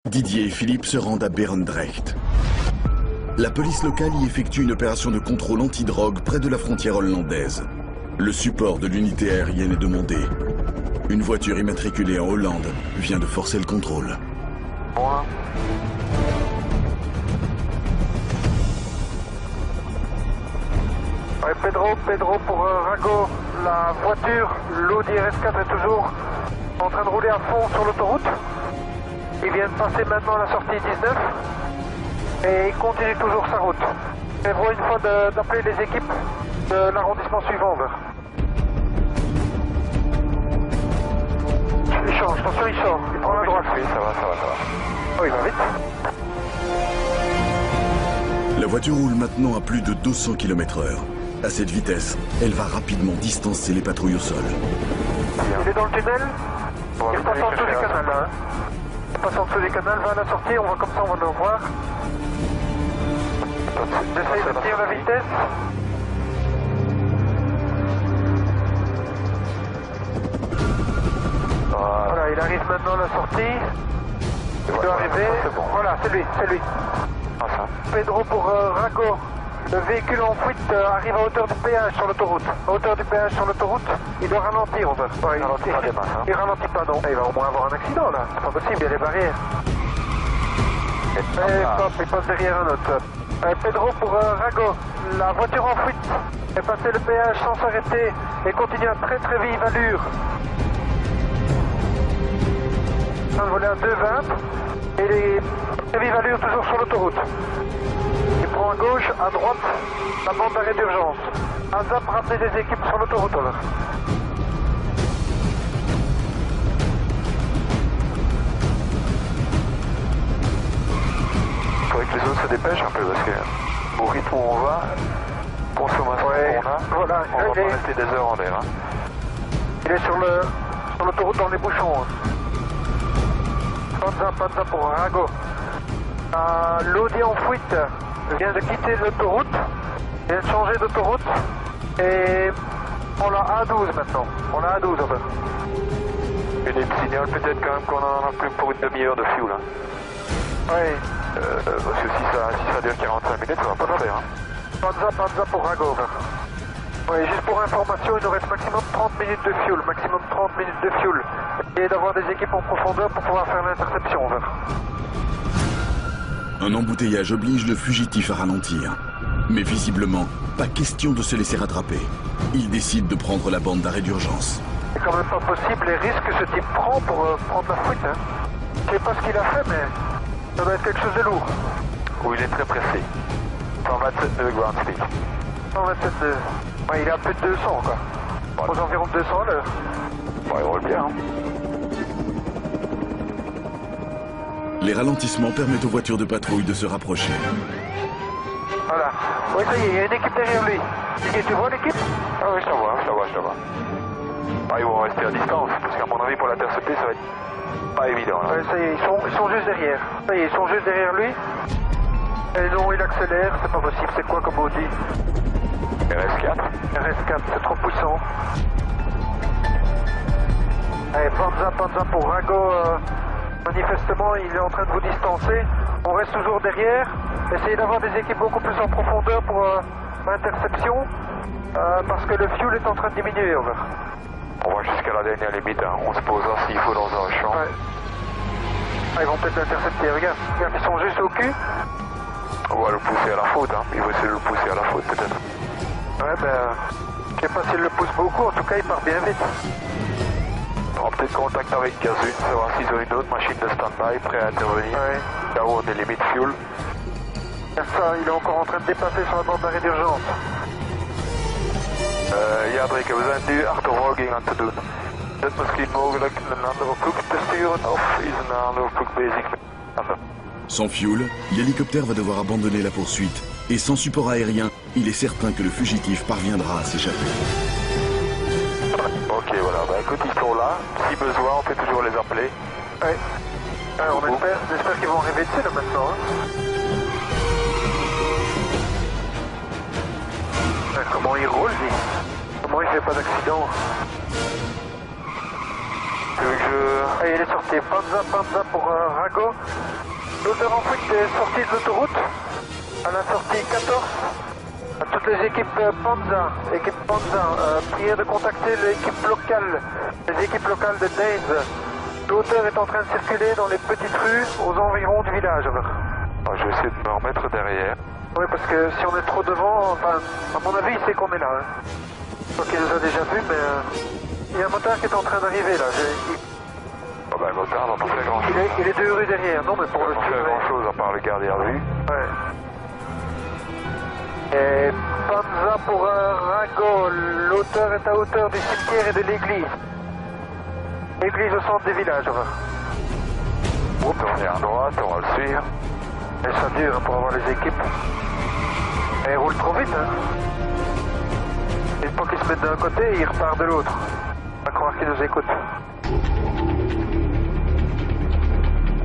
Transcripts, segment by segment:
Didier et Philippe se rendent à Berendrecht. La police locale y effectue une opération de contrôle antidrogue près de la frontière hollandaise. Le support de l'unité aérienne est demandé. Une voiture immatriculée en Hollande vient de forcer le contrôle. Bon. Ouais, Pedro pour Rago, la voiture, l'Audi RS4 est toujours en train de rouler à fond sur l'autoroute. Il vient de passer maintenant à la sortie 19 et il continue toujours sa route. Il faut une fois d'appeler les équipes de l'arrondissement suivant. Il change, attention, il sort, il prend la droite. Oui, ça va. Oh, il va vite. La voiture roule maintenant à plus de 200 km/h. À cette vitesse, elle va rapidement distancer les patrouilles au sol. Il est dans le tunnel, il passe en dessous du canal là. Il passe en dessous du canal, va à la sortie, on va comme ça, on va le voir. J'essaye de tenir la vitesse. Voilà, il arrive maintenant à la sortie. Il doit arriver. Bon. Voilà, c'est lui. Pedro pour Rago. Le véhicule en fuite arrive à hauteur du péage sur l'autoroute. À hauteur du péage sur l'autoroute, il doit ralentir. Ouais, il ralentit pas, non. Il va au moins avoir un accident là. C'est pas possible, il y a des barrières. Et hop, il passe derrière un autre. Pedro pour Rago. La voiture en fuite est passée le péage sans s'arrêter et continue à très vive allure. En train de voler à 2,20 et les très vive allure toujours sur l'autoroute. Il prend à gauche, à droite, la bande d'arrêt d'urgence. ASAP, ramener des équipes sur l'autoroute. Il faudrait que les autres se dépêchent un peu parce que au rythme où on va, consommation qu'on a, voilà, on va pas rester des heures en l'air. Hein. Il est sur l'autoroute dans les bouchons. Panza pour Rago. L'Audi en fuite vient de quitter l'autoroute, vient de changer d'autoroute et on l'a A12 maintenant. On l'a A12 enfin. Et des signaux peut-être quand même qu'on en a plus pour une demi-heure de fuel. Hein. Oui. Parce que si ça dure 45 minutes, ça va pas le faire. Hein. Panza pour Rago. Oui, juste pour information, il nous reste maximum 30 minutes de fuel, et d'avoir des équipes en profondeur pour pouvoir faire l'interception. Un embouteillage oblige le fugitif à ralentir. Mais visiblement, pas question de se laisser rattraper. Il décide de prendre la bande d'arrêt d'urgence. C'est quand même pas possible les risques que ce type prend pour prendre la fuite. Hein. Je sais pas ce qu'il a fait, mais ça doit être quelque chose de lourd. Oui, il est très pressé. 127 nœuds ground speed. 127 nœuds. Ouais, il est à plus de 200 quoi. Aux environs de 200 à l'heure. Bon, il roule bien. Hein. Les ralentissements permettent aux voitures de patrouille de se rapprocher. Voilà. Oui, ça y est, il y a une équipe derrière lui. Et tu vois l'équipe? Ah oui, je la vois. Ah, ils vont rester à distance, parce qu'à mon avis, pour l'intercepter, ça va être pas évident. Là. Ouais, ça y est, ils sont juste derrière. Ça y est, ils sont juste derrière lui. Et non, il accélère, c'est pas possible. C'est quoi comme Audi? RS4. RS4, c'est trop puissant. Allez, Panza pour Rago. Manifestement, il est en train de vous distancer. On reste toujours derrière. Essayez d'avoir des équipes beaucoup plus en profondeur pour l'interception. Parce que le fuel est en train de diminuer. On va jusqu'à la dernière limite. Hein. On se posera s'il faut dans un champ. Ouais. Ah, ils vont peut-être l'intercepter. Regarde, ils sont juste au cul. On va le pousser à la faute. Hein. Ils vont essayer de le pousser à la faute peut-être. Ouais, ben... je sais pas s'il le pousse beaucoup. En tout cas, il part bien vite. On aura peut-être contact avec Gazune, savoir s'ils ont une autre machine de stand-by prêt à intervenir. Ouais. Là où on est limite fuel. Ça, il est encore en train de dépasser sur la bande d'arrêt d'urgence. Ja, Drake, we zijn nu achtervolging aan het doen. Is het misschien mogelijk een andere ploeg te sturen of is een andere ploeg bezig met Sans fuel, l'hélicoptère va devoir abandonner la poursuite. Et sans support aérien, il est certain que le fugitif parviendra à s'échapper. Ok, voilà. Bah écoute, ils sont là. Si besoin, on peut toujours les appeler. Ouais. On espère qu'ils vont arriver dessus là maintenant. Hein. Comment il roule, lui? Comment il fait pas d'accident? Tu veux que je... Allez, il est sorti. Panza pour Rago. L'auteur en fuite est sorti de l'autoroute, à la sortie 14. À toutes les équipes Panza, priez de contacter l'équipe locale, les équipes locales de Daze. L'auteur est en train de circuler dans les petites rues aux environs du village. Je vais essayer de me remettre derrière. Oui, parce que si on est trop devant, enfin, à mon avis, il sait qu'on est là. Hein. Donc il nous a déjà vu, mais il y a un motard qui est en train d'arriver là. Le motard va pas faire grand chose. Il est 2 rues derrière, non mais pour le va pas faire grand chose à part le garder à vue. Ouais. Et Panza pour Rago, l'auteur est à hauteur du cimetière et de l'église. Église au centre des villages. On tourne à droite, on va le suivre. Et ça dure hein, pour avoir les équipes. Et il roule trop vite. Hein. Une fois qu'il se met d'un côté, il repart de l'autre. On va croire qu'il nous écoute.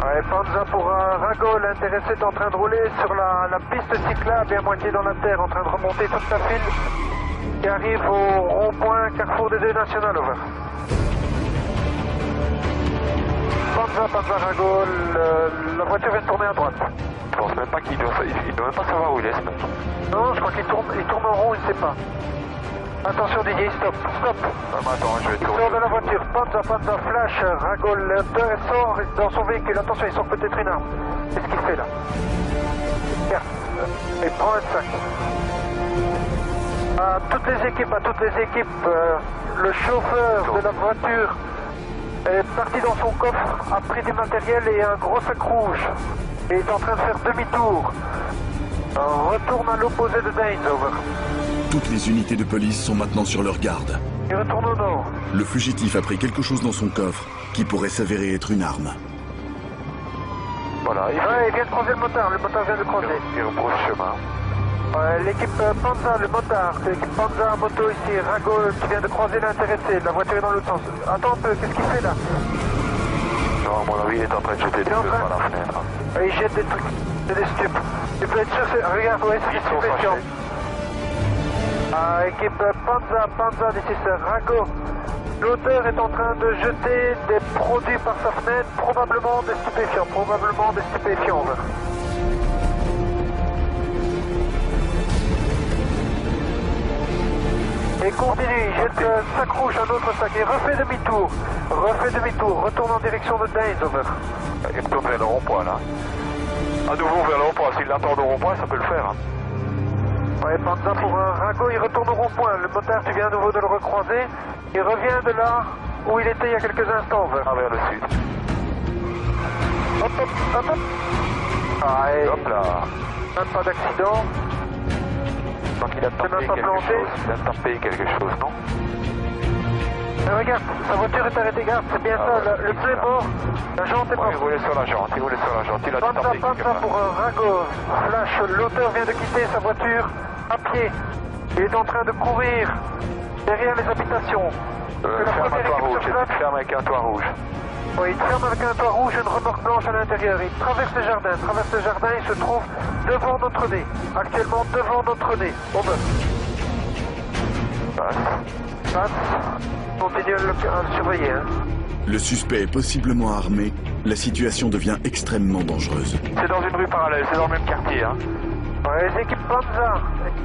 Ouais, Panza pour Rago, l'intéressé est en train de rouler sur la piste cyclable et à moitié dans la terre, en train de remonter toute la file qui arrive au rond-point Carrefour des Deux Nationales, over. Panza Rago, la voiture vient de tourner à droite. Je pense même pas qu'il doit même pas savoir où il est ce mec. Non, je crois qu'il tourne en rond, il ne sait pas. Attention Didier, stop. Attends, je vais Il tourner. sort de la voiture, Panza, flash, Rago, l'auteur sort dans son véhicule. Attention, il sort peut-être une arme. Qu'est-ce qu'il fait là? Tiens, il prend un sac. À toutes les équipes, le chauffeur de la voiture est parti dans son coffre, a pris du matériel et un gros sac rouge. Et est en train de faire demi-tour. Retourne à l'opposé de Daze, over. Toutes les unités de police sont maintenant sur leur garde. Il retourne au nord. Le fugitif a pris quelque chose dans son coffre qui pourrait s'avérer être une arme. Voilà, Il vient de croiser le motard vient de croiser. il rebrousse chemin. L'équipe Panza, le motard, c'est l'équipe Panza à moto ici, Rago qui vient de croiser l'intéressé, la voiture est dans l'autre sens. Attends un peu, qu'est-ce qu'il fait là? Non, à mon avis, il est en train de jeter des choses par la fenêtre. Il jette des trucs, c'est des stupes. Tu peux être sûr, regarde, ouais, c'est des stupéfiants. Équipe Panza, d'ici c'est Rago. L'auteur est en train de jeter des produits par sa fenêtre, probablement des stupéfiants. Et continue, il jette un sac rouge, un autre sac, et refait demi-tour, retourne en direction de Daze, over. Il retourne vers le rond-point là. À nouveau vers le rond-point, s'il l'attend au rond-point, ça peut le faire. Hein. Ouais, Panza pour un Rago, il retourne au rond-point. Le motard, tu viens à nouveau de le recroiser. Il revient de là où il était il y a quelques instants. Vers le sud. Hop. Ah, Hop là. Même pas d'accident. Donc il a tapé quelque chose, non? Mais regarde, sa voiture est arrêtée, regarde, c'est bien ça, le pneu est mort, la jante est morte. Il roulait sur la jante, il a tapé quelque Panza pour Rago, flash, l'auteur vient de quitter sa voiture à pied. Il est en train de courir derrière les habitations. Ferme avec un toit rouge. Oui, il ferme avec un toit rouge et une remorque blanche à l'intérieur. Il traverse le jardin, il se trouve devant notre nez. Actuellement devant notre nez. Over. Passe. Continue à le surveiller. Hein. Le suspect est possiblement armé. La situation devient extrêmement dangereuse. C'est dans une rue parallèle, c'est dans le même quartier. Hein. Ouais, les équipes Panza.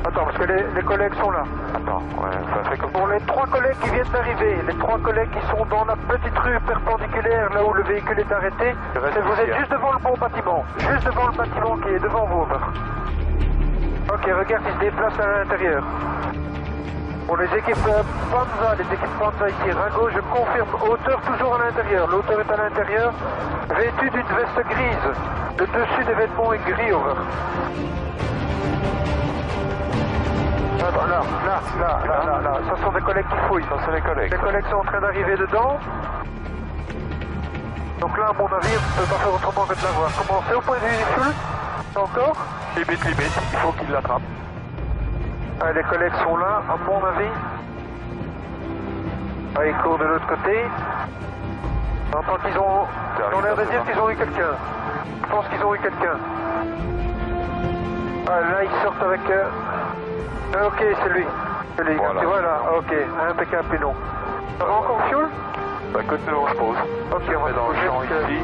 Attends, parce que les collègues sont là. Attends, ouais, ça fait comme... Pour les 3 collègues qui viennent d'arriver, les 3 collègues qui sont dans la petite rue perpendiculaire, là où le véhicule est arrêté, vous êtes juste devant le bon bâtiment. Juste devant le bâtiment qui est devant vous. Ok, regarde, il se déplace à l'intérieur. Pour les équipes Panza ici, Rago, je confirme, hauteur toujours à l'intérieur. L'auteur est à l'intérieur, vêtu d'une veste grise. Le dessus des vêtements est gris, over. Là. Ce sont des collègues qui fouillent. Ça, c'est les collègues. Les collègues sont en train d'arriver dedans. Donc là, à mon avis, on ne peut pas faire autrement que de la voir. Comment c'est au point de vue du fuel? Encore? Limite, il faut qu'il l'attrape. Les collègues sont là, à mon avis. Ils courent de l'autre côté. J'entends qu'ils ont l'air de dire qu'ils ont eu quelqu'un. Je pense qu'ils ont eu quelqu'un. Là, ils sortent avec... ok, c'est lui. Voilà. Tu vois là, ok, impeccable pilon. Ça va encore fuel? Bah, côté on se pose. Ok, on va dans le champ ici.